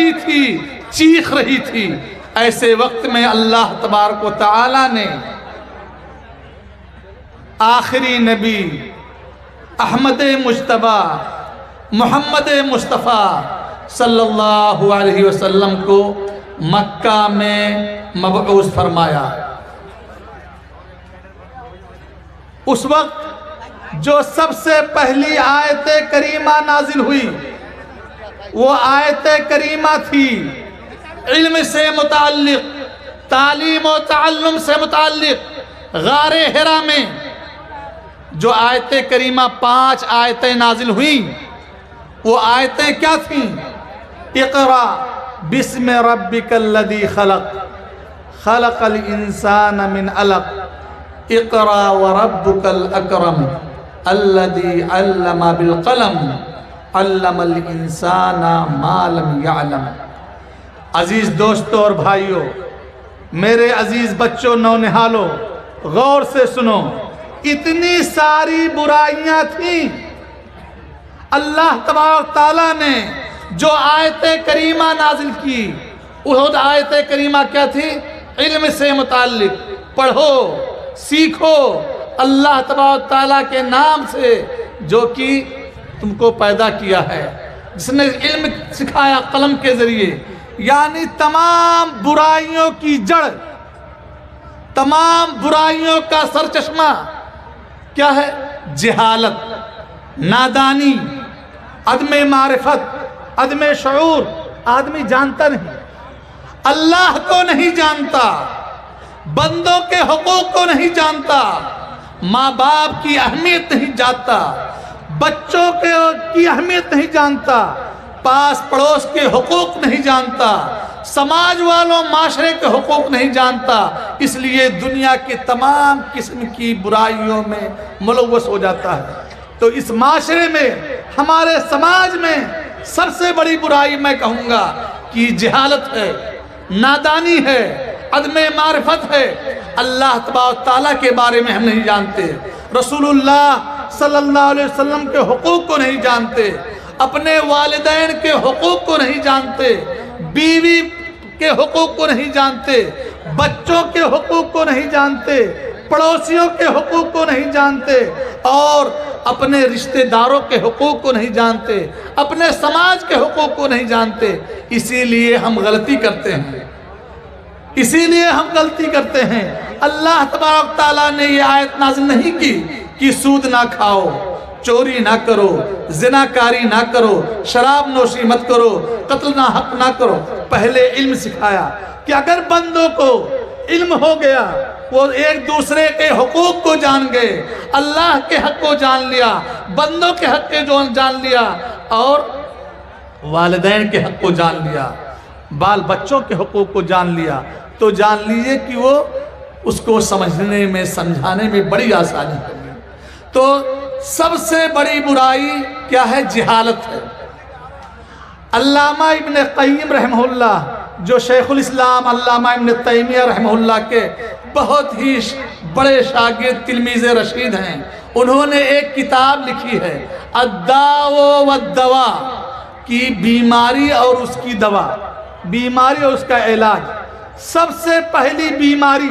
رہی تھی، چیخ رہی تھی۔ ایسے وقت میں اللہ تبارک و تعالی نے آخری نبی احمد مجتبی محمد مصطفیٰ صلی اللہ علیہ وسلم کو مکہ میں مبعوث فرمایا۔ اس وقت جو سب سے پہلی آیت کریمہ نازل ہوئی وہ آیت کریمہ تھی علم سے متعلق، تعلیم و تعلم سے متعلق۔ غار حرا میں جو آیت کریمہ 5 آیتیں نازل ہوئیں وہ آیتیں کیا تھیں؟ اقرا بسم ربک الذی خلق، خلق الانسان من علق، اقرا وربک الاکرم الذی علم بالقلم علم الانسان ما لم یعلم۔ عزیز دوستو اور بھائیو، میرے عزیز بچوں نونہالو، غور سے سنو۔ اتنی ساری برائیاں تھیں، اللہ تبارک تعالیٰ نے جو آیت کریمہ نازل کی وہ آیت کریمہ کیا تھی؟ علم سے متعلق۔ پڑھو، سیکھو اللہ تبارک تعالیٰ کے نام سے جو کہ تم کو پیدا کیا ہے، جس نے علم سکھایا قلم کے ذریعے۔ یعنی تمام برائیوں کی جڑ، تمام برائیوں کا سرچشمہ کیا ہے؟ جہالت، نادانی، عدم معرفت، عدم شعور۔ آدمی جانتا نہیں، اللہ کو نہیں جانتا، بندوں کے حقوق کو نہیں جانتا، ماں باپ کی اہمیت نہیں جانتا، بچوں کی اہمیت نہیں جانتا، پاس پڑوس کے حقوق نہیں جانتا، سماج والوں معاشرے کے حقوق نہیں جانتا، اس لیے دنیا کے تمام قسم کی برائیوں میں ملوث ہو جاتا ہے۔ تو اس معاشرے میں، ہمارے سماج میں سب سے بڑی برائی میں کہوں گا کہ جہالت ہے، نادانی ہے، عدم معرفت ہے۔ اللہ تبارک تعالیٰ کے بارے میں ہم نہیں جانتے، رسول اللہ صلی اللہ علیہ وسلم کے حقوق کو نہیں جانتے، اپنے والدین کے حقوق کو نہیں جانتے، بیوی کے حقوق کو نہیں جانتے، بچوں کے حقوق کو نہیں جانتے، پڑوسیوں کے حقوق کو نہیں جانتے، اور اپنے رشتہ داروں کے حقوق کو نہیں جانتے، اپنے سماج کے حقوق کو نہیں جانتے۔ اسی لیے ہم غلطی کرتے ہیں، اسی لیے ہم غلطی کرتے ہیں۔ اللہ تبارک تعالیٰ نے یہ آیت نازل نہیں کی کہ سود نہ کھاؤ، چوری نہ کرو، زناکاری نہ کرو، شراب نوشی مت کرو، قتل نہ حق نہ کرو۔ پہلے علم سکھایا کہ اگر بندوں کو علم ہو گیا، وہ ایک دوسرے کے حقوق کو جان گئے، اللہ کے حق کو جان لیا، بندوں کے حق کو جان لیا، اور والدین کے حق کو جان لیا، بال بچوں کے حقوق کو جان لیا، تو جان لیجئے کہ وہ اس کو سمجھنے میں، سمجھانے میں بڑی آسانی ہوگی۔ تو سب سے بڑی برائی کیا ہے؟ جہالت ہے۔ علامہ ابن قیم رحمہ اللہ، جو شیخ الاسلام علامہ ابن تیمیہ رحمہ اللہ کے بہت ہی بڑے شاگرد تلمیذ رشید ہیں، انہوں نے ایک کتاب لکھی ہے الداء والدواء، کی بیماری اور اس کی دوا، بیماری اور اس کا علاج۔ سب سے پہلی بیماری،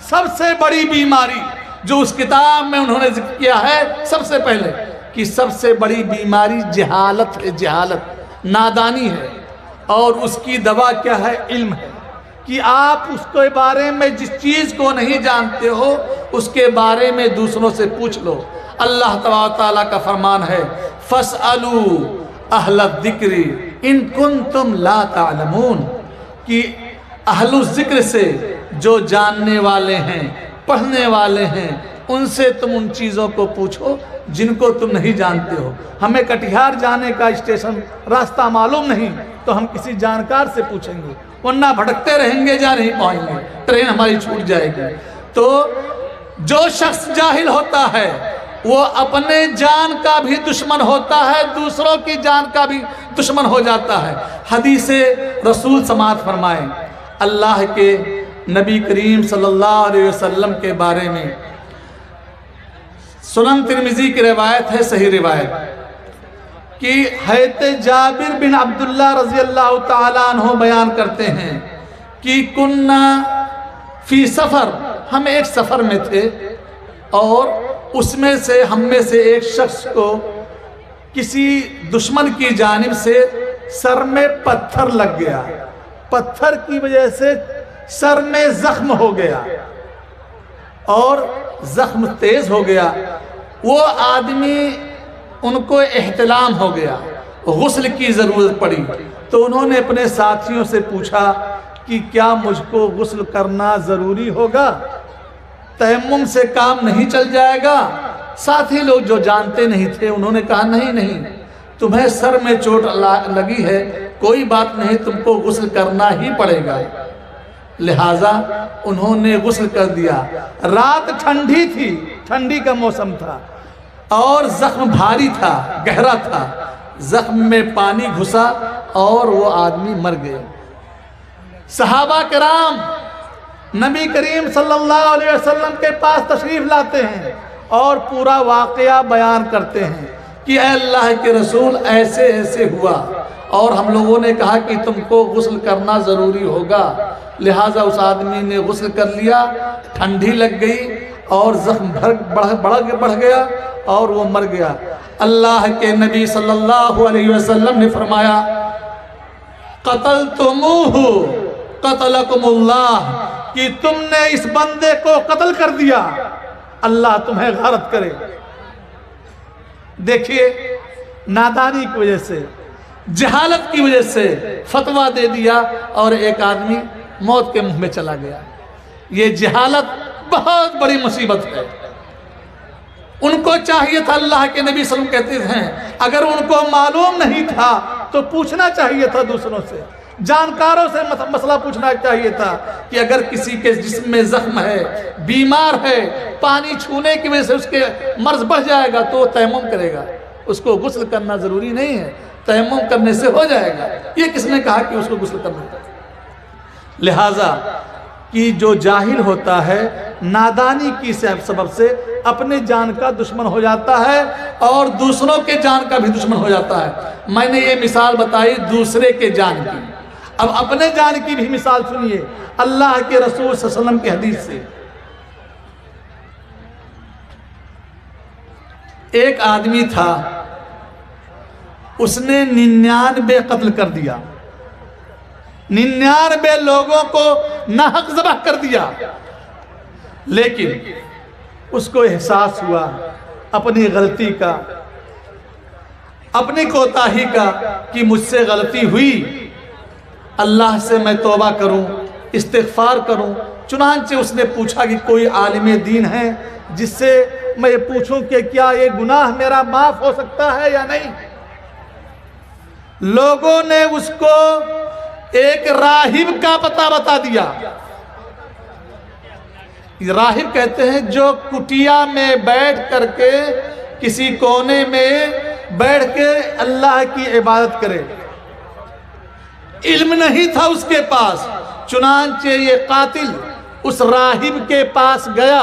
سب سے بڑی بیماری جو اس کتاب میں انہوں نے ذکر کیا ہے، سب سے پہلے کہ سب سے بڑی بیماری جہالت ہے، جہالت، نادانی ہے، اور اس کی دوا کیا ہے؟ علم ہے۔ کہ آپ اس کے بارے میں جس چیز کو نہیں جانتے ہو اس کے بارے میں دوسروں سے پوچھ لو۔ اللہ تبارک تعالیٰ کا فرمان ہے فَاسْأَلُوا أَهْلَ الذِّكْرِ إِن كُنتُمْ لَا تَعْلَمُونَ، کہ اہل الذکر سے جو جاننے والے ہیں، پڑھنے والے ہیں، ان سے تم ان چیزوں کو پوچھو جن کو تم نہیں جانتے ہو۔ ہمیں کٹیہار جانے کا اسٹیشن راستہ معلوم نہیں تو ہم کسی جانکار سے پوچھیں گے، ورنہ بھٹکتے رہیں گے، جا نہیں پائیں گے، ٹرین ہماری چھوٹ جائے گی۔ تو جو شخص جاہل ہوتا ہے وہ اپنے جان کا بھی دشمن ہوتا ہے، دوسروں کی جان کا بھی دشمن ہو جاتا ہے۔ حدیث رسول سماعت فرمائیں، اللہ کے نبی کریم صلی اللہ علیہ وسلم کے بارے میں، سنن ترمذی کی روایت ہے، صحیح روایت، کہ حضرت جابر بن عبداللہ رضی اللہ تعالیٰ عنہ بیان کرتے ہیں کہ کننا فی سفر، ہم ایک سفر میں تھے اور اس میں سے ہم میں سے ایک شخص کو کسی دشمن کی جانب سے سر میں پتھر لگ گیا، پتھر کی وجہ سے سر میں زخم ہو گیا اور زخم تیز ہو گیا۔ وہ آدمی ان کو احتلام ہو گیا، غسل کی ضرورت پڑی، تو انہوں نے اپنے ساتھیوں سے پوچھا کہ کیا مجھ کو غسل کرنا ضروری ہوگا؟ تیمم سے کام نہیں چل جائے گا؟ ساتھی لوگ جو جانتے نہیں تھے انہوں نے کہا نہیں، تمہیں سر میں چوٹ لگی ہے، کوئی بات نہیں، تم کو غسل کرنا ہی پڑے گا۔ لہٰذا انہوں نے غسل کر دیا۔ رات ٹھنڈی تھی، ٹھنڈی کا موسم تھا اور زخم بھاری تھا، گہرا تھا، زخم میں پانی گھسا اور وہ آدمی مر گئے۔ صحابہ کرام نبی کریم صلی اللہ علیہ وسلم کے پاس تشریف لاتے ہیں اور پورا واقعہ بیان کرتے ہیں کہ اے اللہ کے رسول ایسے ایسے ہوا اور ہم لوگوں نے کہا کہ تم کو غسل کرنا ضروری ہوگا، لہٰذا اس آدمی نے غسل کر لیا، ٹھنڈی لگ گئی اور زخم بڑھ گیا اور وہ مر گیا۔ اللہ کے نبی صلی اللہ علیہ وسلم نے فرمایا قتلتموہ قتلکم اللہ، کہ تم نے اس بندے کو قتل کر دیا، اللہ تمہیں غارت کرے۔ دیکھیے نادانی کی وجہ سے، جہالت کی وجہ سے فتویٰ دے دیا اور ایک آدمی موت کے منہ میں چلا گیا۔ یہ جہالت بہت بڑی مصیبت ہے۔ ان کو چاہیے تھا، اللہ کے نبی صلی اللہ علیہ وسلم کہتے ہیں اگر ان کو معلوم نہیں تھا تو پوچھنا چاہیے تھا دوسروں سے، جانکاروں سے مسئلہ پوچھنا چاہیے تھا کہ اگر کسی کے جسم میں زخم ہے، بیمار ہے، پانی چھونے کی وجہ سے اس کے مرض بڑھ جائے گا تو وہ تیمم کرے گا، اس کو غسل کرنا ضروری نہیں ہے، تیمم کرنے سے ہو جائے گا۔ یہ کس نے کہا کہ اس کو غسل کرنا ہے؟ لہٰذا کہ جو جاہل ہوتا ہے نادانی کی سبب سے اپنے جان کا دشمن ہو جاتا ہے اور دوسروں کے جان کا بھی دشمن ہو جاتا ہے۔ میں نے یہ مثال بتائی دوسرے کے جان کی، اب اپنے جان کی بھی مثال سنیے اللہ کے رسول صلی اللہ علیہ وسلم کی حدیث سے۔ ایک آدمی تھا، اس نے 99 قتل کر دیا، 99 لوگوں کو ناحق ذبح کر دیا، لیکن اس کو احساس ہوا اپنی غلطی کا، اپنی کوتاہی کا کہ مجھ سے غلطی ہوئی، اللہ سے میں توبہ کروں، استغفار کروں۔ چنانچہ اس نے پوچھا کہ کوئی عالم دین ہے جس سے میں یہ پوچھوں کہ کیا یہ گناہ میرا معاف ہو سکتا ہے یا نہیں؟ لوگوں نے اس کو ایک راہب کا پتہ بتا دیا۔ راہب کہتے ہیں جو کٹیا میں بیٹھ کر کے کسی کونے میں بیٹھ کے اللہ کی عبادت کرے۔ علم نہیں تھا اس کے پاس، چنانچہ یہ قاتل اس راہب کے پاس گیا،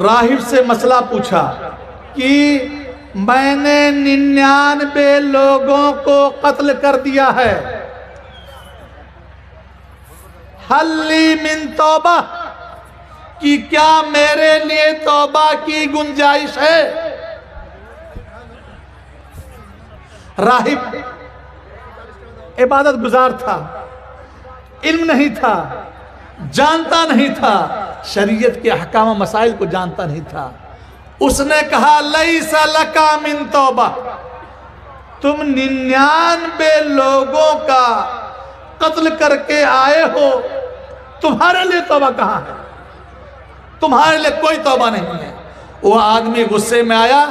راہب سے مسئلہ پوچھا کہ میں نے 99 لوگوں کو قتل کر دیا ہے، حل لی من توبہ، کہ کیا میرے لیے توبہ کی گنجائش ہے؟ راہب عبادت گزار تھا، علم نہیں تھا، جانتا نہیں تھا، شریعت کے احکام و مسائل کو جانتا نہیں تھا۔ اس نے کہا لیس لکا من توبہ، تم 99 لوگوں کا قتل کر کے آئے ہو، تمہارے لیے توبہ کہاں ہے؟ تمہارے لیے کوئی توبہ نہیں ہے۔ وہ آدمی غصے میں آیا،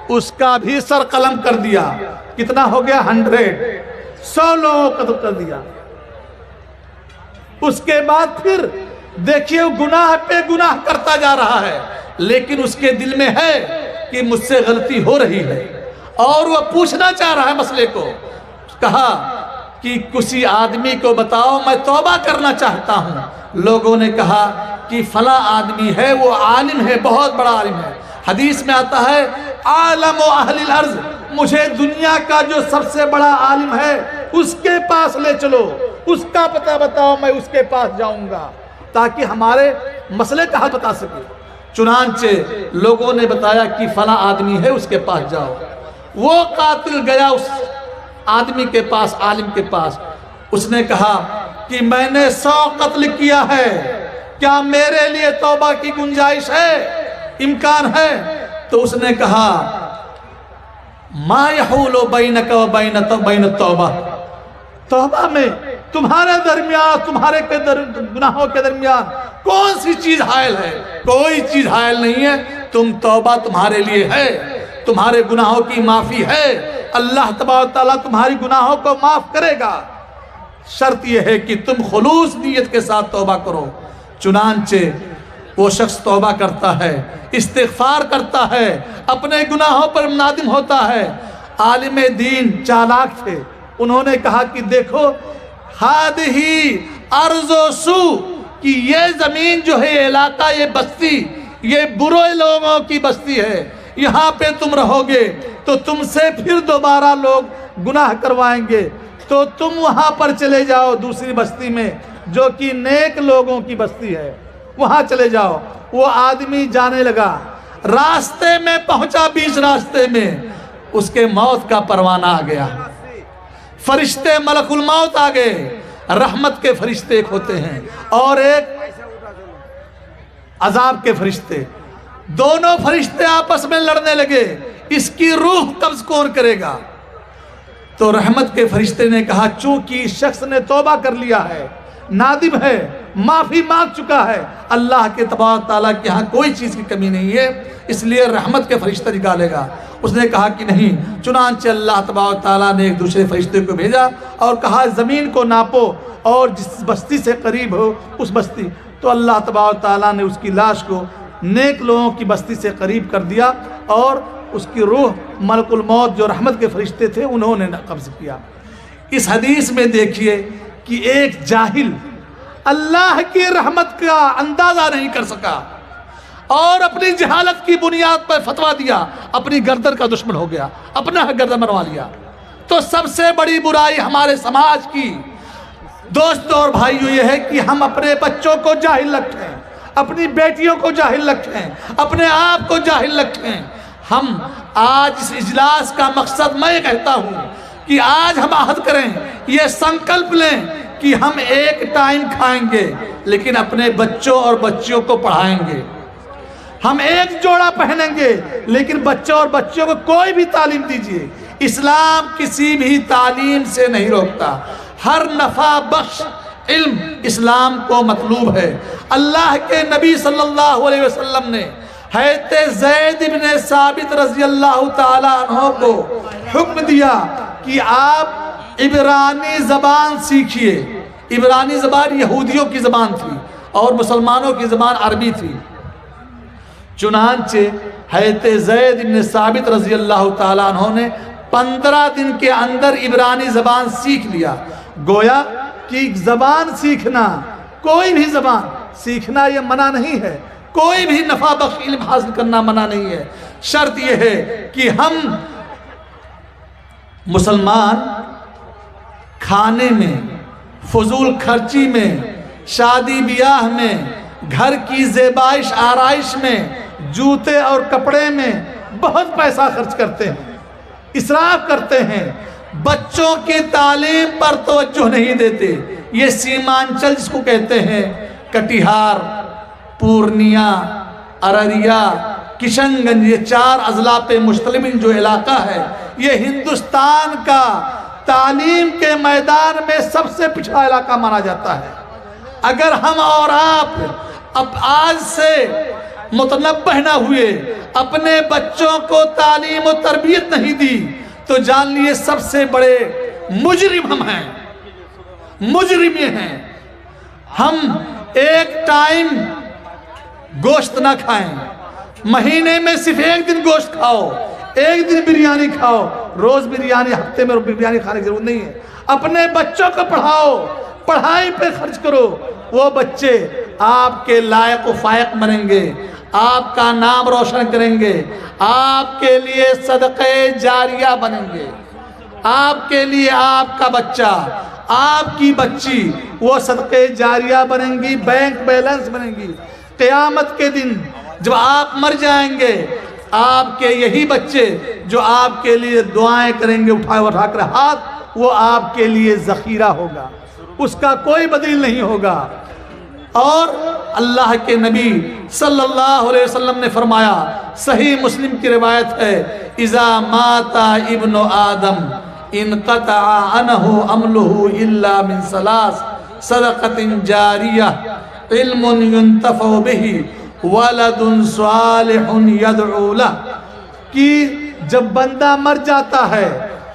اس کا بھی سر قلم کر دیا۔ کتنا ہو گیا؟ 100 لوگوں کو قتل کر دیا۔ اس کے بعد پھر دیکھیے گناہ پہ گناہ کرتا جا رہا ہے، لیکن اس کے دل میں ہے کہ مجھ سے غلطی ہو رہی ہے اور وہ پوچھنا چاہ رہا ہے مسئلے کو۔ کہا کہ کسی آدمی کو بتاؤ میں توبہ کرنا چاہتا ہوں۔ لوگوں نے کہا کہ فلاں آدمی ہے، وہ عالم ہے، بہت بڑا عالم ہے، حدیث میں آتا ہے عالم و اہل الارض، مجھے دنیا کا جو سب سے بڑا عالم ہے اس کے پاس لے چلو، اس کا پتہ بتاؤ، میں اس کے پاس جاؤں گا تاکہ ہمارے مسئلے کا حل بتا سکے۔ چنانچہ لوگوں نے بتایا کہ فلاں آدمی ہے، اس کے پاس جاؤ۔ وہ قاتل گیا اس آدمی کے پاس، عالم کے پاس۔ اس نے کہا کہ میں نے 100 قتل کیا ہے، کیا میرے لیے توبہ کی گنجائش ہے، امکان ہے؟ تو اس نے کہا ما یحول بینک و بین التوبہ، توبہ میں تمہارے درمیان، تمہارے گناہوں کے درمیان کون سی چیز حائل ہے؟ کوئی چیز حائل نہیں ہے، توبہ تمہارے لیے ہے، تمہارے گناہوں کی معافی ہے، اللہ تبارک و تعالیٰ تمہاری گناہوں کو معاف کرے گا، شرط یہ ہے کہ تم خلوص نیت کے ساتھ توبہ کرو۔ چنانچہ وہ شخص توبہ کرتا ہے، استغفار کرتا ہے، اپنے گناہوں پر نادم ہوتا ہے۔ عالم دین چالاک تھے، انہوں نے کہا کہ دیکھو ہادہی ارض و سو، کہ یہ زمین جو ہے، یہ علاقہ، یہ بستی، یہ برے لوگوں کی بستی ہے، یہاں پہ تم رہو گے تو تم سے پھر دوبارہ لوگ گناہ کروائیں گے، تو تم وہاں پر چلے جاؤ دوسری بستی میں جو کہ نیک لوگوں کی بستی ہے، وہاں چلے جاؤ۔ وہ آدمی جانے لگا، راستے میں پہنچا، بیچ راستے میں اس کے موت کا پروانہ آ گیا، فرشتے ملک الموت آ گئے۔ رحمت کے فرشتے ایک ہوتے ہیں اور ایک عذاب کے فرشتے، دونوں فرشتے آپس میں لڑنے لگے، اس کی روح قبض کون کرے گا؟ تو رحمت کے فرشتے نے کہا چونکہ شخص نے توبہ کر لیا ہے، نادم ہے، معافی مانگ چکا ہے، اللہ کے تبارک تعالیٰ کے ہاں کوئی چیز کی کمی نہیں ہے، اس لیے رحمت کے فرشتہ نکالے گا۔ اس نے کہا کہ نہیں، چنانچہ اللہ تبارک تعالیٰ نے ایک دوسرے فرشتے کو بھیجا اور کہا زمین کو ناپو اور جس بستی سے قریب ہو اس بستی، تو اللہ تبارک تعالیٰ نے اس کی لاش کو نیک لوگوں کی بستی سے قریب کر دیا اور اس کی روح ملک الموت جو رحمت کے فرشتے تھے انہوں نے قبض کیا۔ اس حدیث میں دیکھیے کہ ایک جاہل اللہ کی رحمت کا اندازہ نہیں کر سکا اور اپنی جہالت کی بنیاد پر فتویٰ دیا، اپنی گردن کا دشمن ہو گیا، اپنا گردن مروا لیا۔ تو سب سے بڑی برائی ہمارے سماج کی دوستوں اور بھائیوں یہ ہے کہ ہم اپنے بچوں کو جاہل رکھیں، اپنی بیٹیوں کو جاہل رکھیں، اپنے آپ کو جاہل رکھیں۔ ہم آج اس اجلاس کا مقصد میں کہتا ہوں کہ آج ہم عہد کریں، یہ سنکلپ لیں کہ ہم ایک ٹائم کھائیں گے لیکن اپنے بچوں اور بچیوں کو پڑھائیں گے، ہم ایک جوڑا پہنیں گے لیکن بچوں اور بچیوں کو کوئی بھی تعلیم دیجیے۔ اسلام کسی بھی تعلیم سے نہیں روکتا، ہر نفع بخش علم اسلام کو مطلوب ہے۔ اللہ کے نبی صلی اللہ علیہ وسلم نے حضرت زید بن ثابت رضی اللہ تعالیٰ عنہ کو حکم دیا کہ آپ عبرانی زبان سیکھیے۔ عبرانی زبان یہودیوں کی زبان تھی اور مسلمانوں کی زبان عربی تھی۔ چنانچہ حضرت زید بن ثابت رضی اللہ تعالیٰ عنہ نے 15 دن کے اندر عبرانی زبان سیکھ لیا۔ گویا کہ زبان سیکھنا، کوئی بھی زبان سیکھنا یہ منع نہیں ہے، کوئی بھی نفع بخش علم حاصل کرنا منع نہیں ہے، شرط یہ ہے کہ ہم مسلمان کھانے میں، فضول خرچی میں، شادی بیاہ میں، گھر کی زیبائش آرائش میں، جوتے اور کپڑے میں بہت پیسہ خرچ کرتے ہیں، اسراف کرتے ہیں، بچوں کی تعلیم پر توجہ نہیں دیتے۔ یہ سیمانچل جس کو کہتے ہیں، کٹیہار، پورنیا، ارریا، کشن گنج، یہ 4 اضلاع پہ مشتمل جو علاقہ ہے، یہ ہندوستان کا تعلیم کے میدان میں سب سے پچھڑا علاقہ مانا جاتا ہے۔ اگر ہم اور آپ اب آج سے متنبہ نہ ہوئے، اپنے بچوں کو تعلیم و تربیت نہیں دی، تو جان لیے سب سے بڑے مجرم ہم ہیں، مجرم یہ ہیں۔ ہم ایک ٹائم گوشت نہ کھائیں، مہینے میں صرف ایک دن گوشت کھاؤ، ایک دن بریانی کھاؤ، روز بریانی، ہفتے میں بریانی کھانے کی ضرورت نہیں ہے۔ اپنے بچوں کو پڑھاؤ، پڑھائی پہ خرچ کرو، وہ بچے آپ کے لائق و فائق بنیں گے، آپ کا نام روشن کریں گے، آپ کے لیے صدقہ جاریہ بنیں گے، آپ کے لیے آپ کا بچہ، آپ کی بچی وہ صدقہ جاریہ بنیں گی، بینک بیلنس بنیں گی۔ قیامت کے دن جب آپ مر جائیں گے، آپ کے یہی بچے جو آپ کے لیے دعائیں کریں گے اٹھا کر ہاتھ، وہ آپ کے لیے ذخیرہ ہوگا، اس کا کوئی بدیل نہیں ہوگا۔ اور اللہ کے نبی صلی اللہ علیہ وسلم نے فرمایا، صحیح مسلم کی روایت ہے، اذا مات ابن آدم انقطع عنہ عملہ الا من ثلاث، صدقۃ جاریہ، علم ينتفع بہ، ولد صالح يدعو لہ، کہ جب بندہ مر جاتا ہے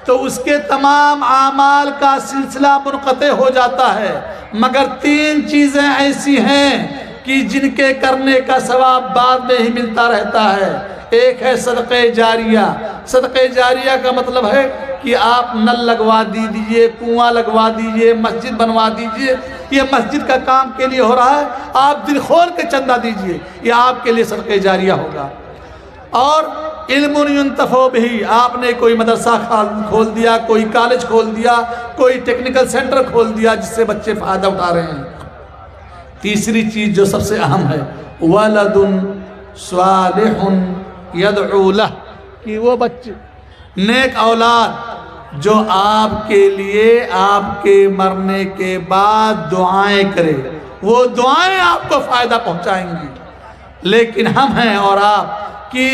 تو اس کے تمام اعمال کا سلسلہ منقطع ہو جاتا ہے، مگر تین چیزیں ایسی ہیں کہ جن کے کرنے کا ثواب بعد میں ہی ملتا رہتا ہے۔ ایک ہے صدقہ جاریہ۔ صدقہ جاریہ کا مطلب ہے کہ آپ نل لگوا دیجئے، کنواں لگوا دیجئے، مسجد بنوا دیجئے، یہ مسجد کا کام کے لیے ہو رہا ہے، آپ دل کھول کے چندہ دیجئے، یہ آپ کے لیے صدقہ جاریہ ہوگا۔ اور علم ينتفع بہ، آپ نے کوئی مدرسہ کھول دیا، کوئی کالج کھول دیا، کوئی ٹیکنیکل سینٹر کھول دیا جس سے بچے فائدہ اٹھا رہے ہیں۔ تیسری چیز جو سب سے اہم ہے، ولد صالح يدعو لہ، کہ وہ بچے نیک اولاد جو آپ کے لیے آپ کے مرنے کے بعد دعائیں کرے، وہ دعائیں آپ کو فائدہ پہنچائیں گی۔ لیکن ہم ہیں اور آپ کہ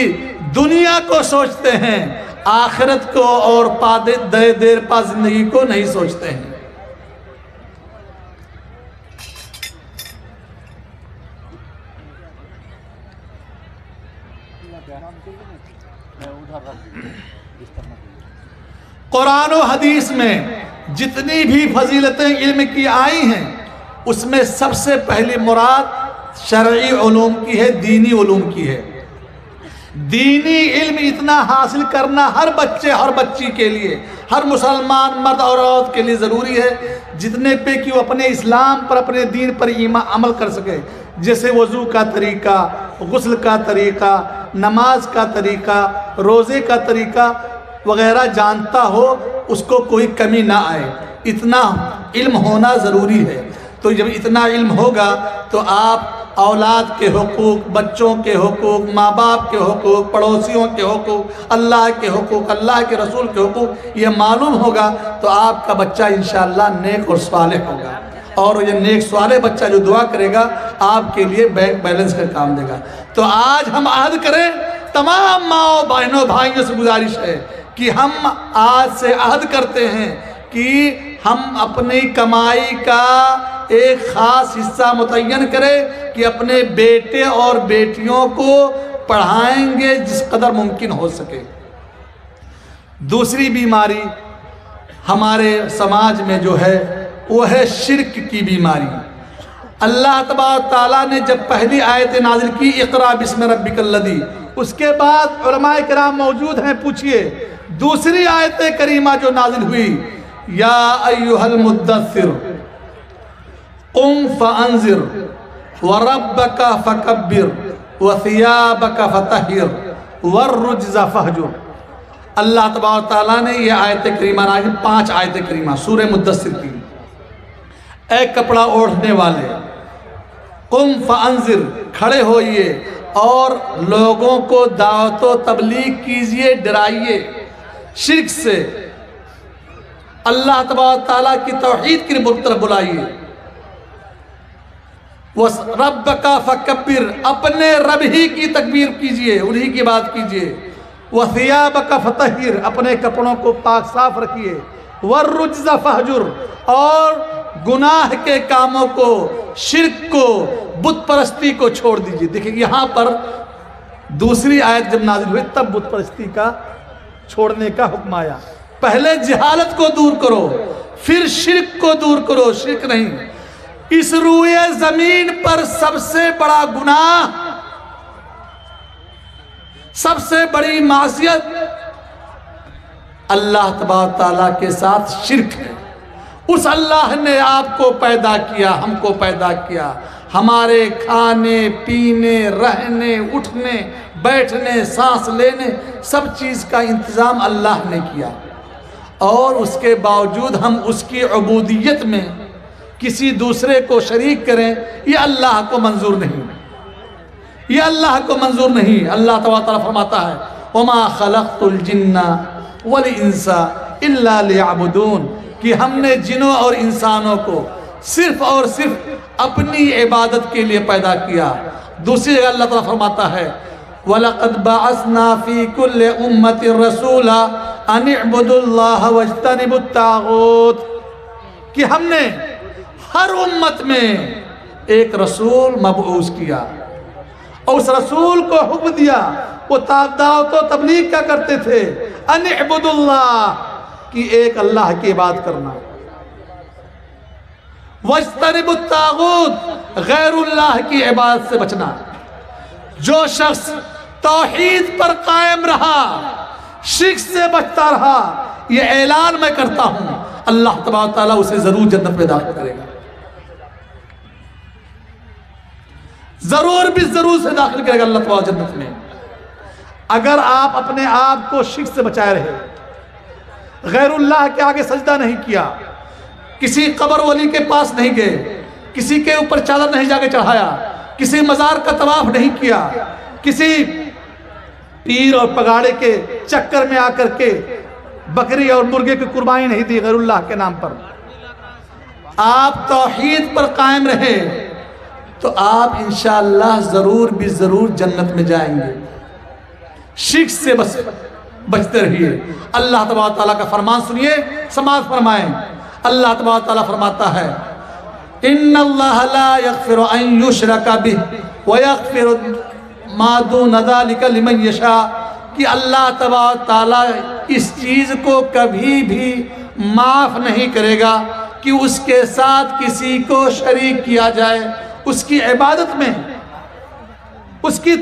دنیا کو سوچتے ہیں، آخرت کو اور دیر پا زندگی کو نہیں سوچتے ہیں۔ قرآن و حدیث میں جتنی بھی فضیلتیں علم کی آئی ہیں، اس میں سب سے پہلی مراد شرعی علوم کی ہے، دینی علوم کی ہے۔ دینی علم اتنا حاصل کرنا ہر بچے ہر بچی کے لیے، ہر مسلمان مرد اور عورت کے لیے ضروری ہے، جتنے پہ کہ وہ اپنے اسلام پر، اپنے دین پر عمل کر سکے۔ جیسے وضو کا طریقہ، غسل کا طریقہ، نماز کا طریقہ، روزے کا طریقہ وغیرہ جانتا ہو، اس کو کوئی کمی نہ آئے، اتنا علم ہونا ضروری ہے۔ تو جب اتنا علم ہوگا تو آپ اولاد کے حقوق، بچوں کے حقوق، ماں باپ کے حقوق، پڑوسیوں کے حقوق، اللہ کے حقوق، اللہ کے رسول کے حقوق یہ معلوم ہوگا تو آپ کا بچہ انشاءاللہ نیک اور صالح ہوگا، اور یہ نیک صالح بچہ جو دعا کرے گا آپ کے لیے بینک بیلنس کا کام دے گا۔ تو آج ہم عہد کریں، تمام ماں بہنوں بھائیوں سے گزارش ہے کہ ہم آج سے عہد کرتے ہیں کہ ہم اپنی کمائی کا ایک خاص حصہ متعین کریں کہ اپنے بیٹے اور بیٹیوں کو پڑھائیں گے جس قدر ممکن ہو سکے۔ دوسری بیماری ہمارے سماج میں جو ہے وہ ہے شرک کی بیماری۔ اللہ تبارک تعالیٰ نے جب پہلی آیت نازل کی اقرأ بسم ربک الذی، اس کے بعد علماء کرام موجود ہیں، پوچھئے دوسری آیت کریمہ جو نازل ہوئی، یا ایہا المدثر قم فانذر وربک فکبر وثیابک فطہر والرجز فہجر۔ اللہ تبارک تعالیٰ نے یہ آیت کریمہ نازل، 5 آیت کریمہ سورہ مدثر کی۔ اے کپڑا اوڑھنے والے، قم فانذر، کھڑے ہوئیے اور لوگوں کو دعوت و تبلیغ کیجئے، ڈرائیے شرک سے، اللہ تبارک تعالیٰ کی توحید کی طرف بلائیے۔ وَرَبَّكَ فَكَبِّرْ، اپنے رب ہی کی تکبیر کیجئے، انہی کی بات کیجئے۔ وَثِيَابَكَ فَطَهِّرْ، اپنے کپڑوں کو پاک صاف رکھیے۔ وَالرُّجْزَ فَهْجُرْ، اور گناہ کے کاموں کو، شرک کو، بت پرستی کو چھوڑ دیجئے۔ دیکھیں یہاں پر دوسری آیت جب نازل ہوئی تب بت پرستی کا چھوڑنے کا حکم آیا۔ پہلے جہالت کو دور کرو، پھر شرک کو دور کرو، شرک نہیں۔ اس روئے زمین پر سب سے بڑا گناہ، سب سے بڑی معصیت اللہ تبارک تعالیٰ کے ساتھ شرک ہے۔ اس اللہ نے آپ کو پیدا کیا، ہم کو پیدا کیا، ہمارے کھانے پینے رہنے اٹھنے بیٹھنے سانس لینے سب چیز کا انتظام اللہ نے کیا، اور اس کے باوجود ہم اس کی عبودیت میں کسی دوسرے کو شریک کریں، یہ اللہ کو منظور نہیں، یہ اللہ کو منظور نہیں۔ اللہ تعالیٰ فرماتا ہے وَمَا خَلَقْتُ الْجِنَّ وَالْإِنسَ إِلَّا لِيَعْبُدُونَ، کہ ہم نے جنوں اور انسانوں کو صرف اور صرف اپنی عبادت کے لیے پیدا کیا۔ دوسری جگہ اللہ تعالیٰ فرماتا ہے وَلَقَدْ بَعَثْنَا فِي كُلِّ أُمَّةٍ رَسُولًا أَنِ اعْبُدُوا اللَّهَ وَاجْتَنِبُوا الطَّاغُوتَ، کہ ہم نے ہر امت میں ایک رسول مبعوث کیا اور اس رسول کو حکم دیا، وہ دعوت و تبلیغ کیا کرتے تھے، ان اعبدوا اللہ، کہ ایک اللہ کی عبادت کرنا، واجتنبوا الطاغوت، غیر اللہ کی عبادت سے بچنا۔ جو شخص توحید پر قائم رہا، شرک سے بچتا رہا، یہ اعلان میں کرتا ہوں اللہ تبارک و تعالیٰ اسے ضرور جنت میں داخل کرے گا، ضرور بھی ضرور سے داخل کرے گا اللہ تعالیٰ جنت میں۔ اگر آپ اپنے آپ کو شرک سے بچائے رہے، غیر اللہ کے آگے سجدہ نہیں کیا، کسی قبر ولی کے پاس نہیں گئے، کسی کے اوپر چادر نہیں جا کے چڑھایا، کسی مزار کا طواف نہیں کیا، کسی پیر اور پگاڑے کے چکر میں آ کر کے بکری اور مرغے کی قربانی نہیں دی غیر اللہ کے نام پر، آپ توحید پر قائم رہے تو آپ انشاءاللہ ضرور بھی ضرور جنت میں جائیں گے۔ شرک سے بچتے رہیے۔ اللہ تبارک تعالیٰ کا فرمان سنیے، سماعت فرمائیں۔ اللہ تبارک تعالیٰ فرماتا ہے ان اللہ لا یغفر ان یشرک بہ ویغفر ما دون ذلک لمن یشاء، کہ اللہ تبارک تعالیٰ اس چیز کو کبھی بھی معاف نہیں کرے گا کہ اس کے ساتھ کسی کو شریک کیا جائے، اس کی عبادت میں، اس کی